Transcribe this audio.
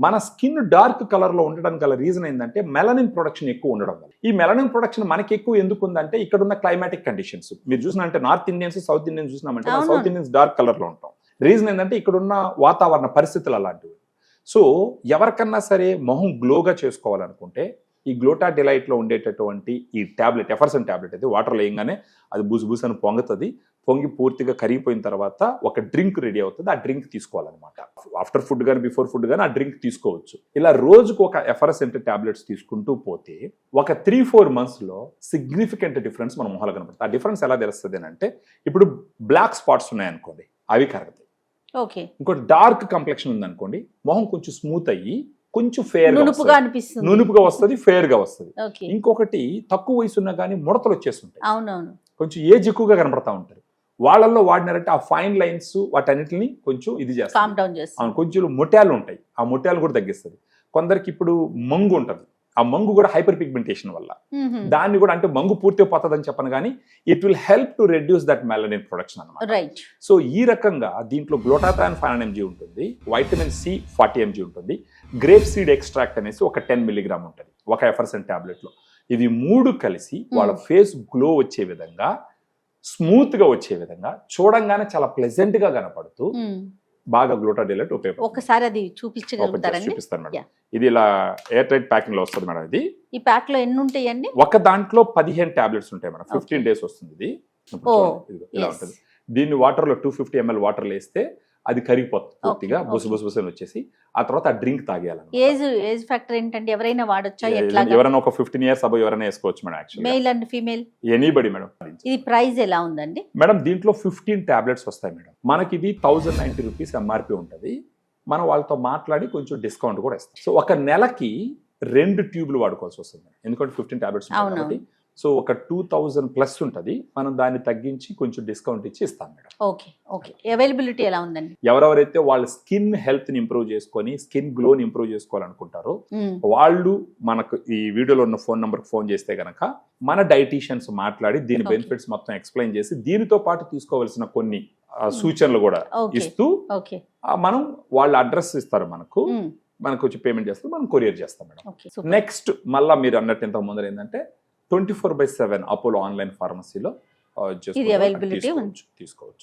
మన skin dark colour లో ఉండడం గల రీజన్ ఏంటంటే మెలనిన్ ప్రొడక్షన్ ఎక్కువ ఉండడం వల్ల. ఈ మెలనిన్ ప్రొడక్షన్ మనకి ఎక్కువ ఎందుకు ఉందంటే ఇక్కడ ఉన్న క్లైమాటిక్ కండిషన్స్. మీరు చూసినంటే నార్త్ ఇండియన్స్ సౌత్ ఇండియన్స్ చూసినామంటే సౌత్ ఇండియన్స్ డార్క్ కలర్ లో ఉంటాం. రీజన్ ఏంటంటే ఇక్కడ ఉన్న వాతావరణ పరిస్థితులు అలాంటివి. సో ఎవరికన్నా సరే మొహం గ్లోగా చేసుకోవాలనుకుంటే ఈ గ్లోటా డిలైట్ లో ఉండేటటువంటి ఈ టాబ్లెట్ ఎఫర్సన్ టాబ్లెట్ అయితే వాటర్ వేయంగానే అది బూసు అని పొంగుతుంది. పొంగి పూర్తిగా కరిగిపోయిన తర్వాత ఒక డ్రింక్ రెడీ అవుతుంది. ఆ డ్రింక్ తీసుకోవాలన్నమాట. ఆఫ్టర్ ఫుడ్ కానీ బిఫోర్ ఫుడ్ కానీ ఆ డ్రింక్ తీసుకోవచ్చు. ఇలా రోజుకు ఒక ఎఫర్సెంట్ టాబ్లెట్స్ తీసుకుంటూ పోతే ఒక 3-4 months లో సిగ్నిఫికెంట్ డిఫరెన్స్ మన మొహాలు కనపడుతుంది. ఆ డిఫరెన్స్ ఎలా తెలుస్తుంది అంటే ఇప్పుడు బ్లాక్ స్పాట్స్ ఉన్నాయనుకోండి, అవి కరగతాయి. ఇంకోటి డార్క్ కంప్లెక్షన్ ఉందనుకోండి, మొహం కొంచెం స్మూత్ అయ్యి కొంచెం ఫేర్ నునుపుగా వస్తుంది, ఫేర్ గా వస్తుంది. ఇంకొకటి తక్కువ వయసు ఉన్నా కానీ ముడతలు వచ్చేస్తుంటాయి, కొంచెం ఏజ్ ఎక్కువగా కనపడతా ఉంటారు. వాళ్ళల్లో వాడినారంటే ఆ ఫైన్ లైన్స్ వాటన్నిటిని కొంచెం ఇది చేస్తారు. కొంచెం మొట్యాలు ఉంటాయి, ఆ మొట్యాలు కూడా తగ్గిస్తుంది. కొందరికి ఇప్పుడు మంగు ఉంటుంది, ఆ మంగు కూడా హైపర్ పిగ్మెంటేషన్ వల్ల. దాన్ని కూడా అంటే మంగు పూర్తిగా పోతుంది అని చెప్పను కానీ it will help to reduce that melanin production అన్నమాట. సో ఈ రకంగా దీంట్లో గ్లూటాథియోన్ 500 mg ఉంటుంది, వైటమిన్ సి 40 mg ఉంటుంది, గ్రేప్ సీడ్ ఎక్స్ట్రాక్ట్ అనేసి ఒక 10 mg ఉంటుంది ఒక ఎఫర్సెంట్ టాబ్లెట్ లో. ఇవి 3 కలిసి వాళ్ళ ఫేస్ గ్లో వచ్చే విధంగా, స్మూత్ గా వచ్చే విధంగా, చూడంగానే చాలా ప్లెజెంట్ గా కనపడుతూ బాగా గ్లూటా డిలైట్ ఉపయోగపడుతుంది. ఒకసారి అది చూపించగలుగుతారండి? చూపిస్తాను మేడం. ఇది ఇలా ఎయిర్ టైట్ ప్యాకింగ్ లో వస్తుంది మేడం. ఇది ఈ ప్యాక్ లో ఎన్ని ఉంటాయండి? ఒక దాంట్లో 15 టాబ్లెట్స్ ఉంటాయి మేడం. 15 days వస్తుంది ఇది. ఇలా ఉంటుంది. దీన్ని వాటర్ లో 250 ml వాటర్ లో వేస్తే అది కరిగిపోతుంది పూర్తిగా, బుసబుస వచ్చేసి ఆ తర్వాత ఆ డ్రింక్ తాగేయాలి. ఏజ్ ఫ్యాక్టర్ ఏంటంటే ఎవరైనా వాడొచ్చా? ఎవరైనా ఒక 15 years అబౌవ్ ఎవరైనా వేసుకోవచ్చు madam. Actually male and female anybody madam. ఇది ప్రైస్ ఎలా ఉందండి మేడం? దీంట్లో 15 టాబ్లెట్స్ వస్తాయి మేడం. మనకి ఇది 1090 rupees MRP ఉంటుంది. మనం వాళ్ళతో మాట్లాడి కొంచెం డిస్కౌంట్ కూడా ఇస్తాం. సో ఒక నెలకి 2 ట్యూబ్లు వాడుకోవాల్సి వస్తుంది ఎందుకంటే 15 టాబ్లెట్స్ కాబట్టి. సో ఒక 2000+ ఉంటుంది. మనం దాన్ని తగ్గించి కొంచెం డిస్కౌంట్ ఇచ్చి ఇస్తాం మేడం. ఓకే. అవైలబిలిటీ ఎలా ఉందండి? ఎవరెవరైతే వాళ్ళ స్కిన్ హెల్త్ ని ఇంప్రూవ్ చేసుకొని స్కిన్ గ్లోని ఇంప్రూవ్ చేసుకోవాలనుకుంటారో వాళ్ళు మనకు ఈ వీడియోలో ఉన్న ఫోన్ నంబర్ ఫోన్ చేస్తే గనక మన డైటీషియన్స్ మాట్లాడి దీని బెనిఫిట్స్ మొత్తం ఎక్స్ప్లెయిన్ చేసి దీనితో పాటు తీసుకోవాల్సిన కొన్ని సూచనలు కూడా ఇస్తూ మనం వాళ్ళ అడ్రస్ ఇస్తారు మనకు వచ్చి పేమెంట్ చేస్తారు, మనం కొరియర్ చేస్తాం మేడం. నెక్స్ట్ మళ్ళా మీరు అన్నట్టు ఇంతకు ముందర ఏంటంటే 24/7 అపోలో ఆన్లైన్ ఫార్మసీలో తీసుకోవచ్చు.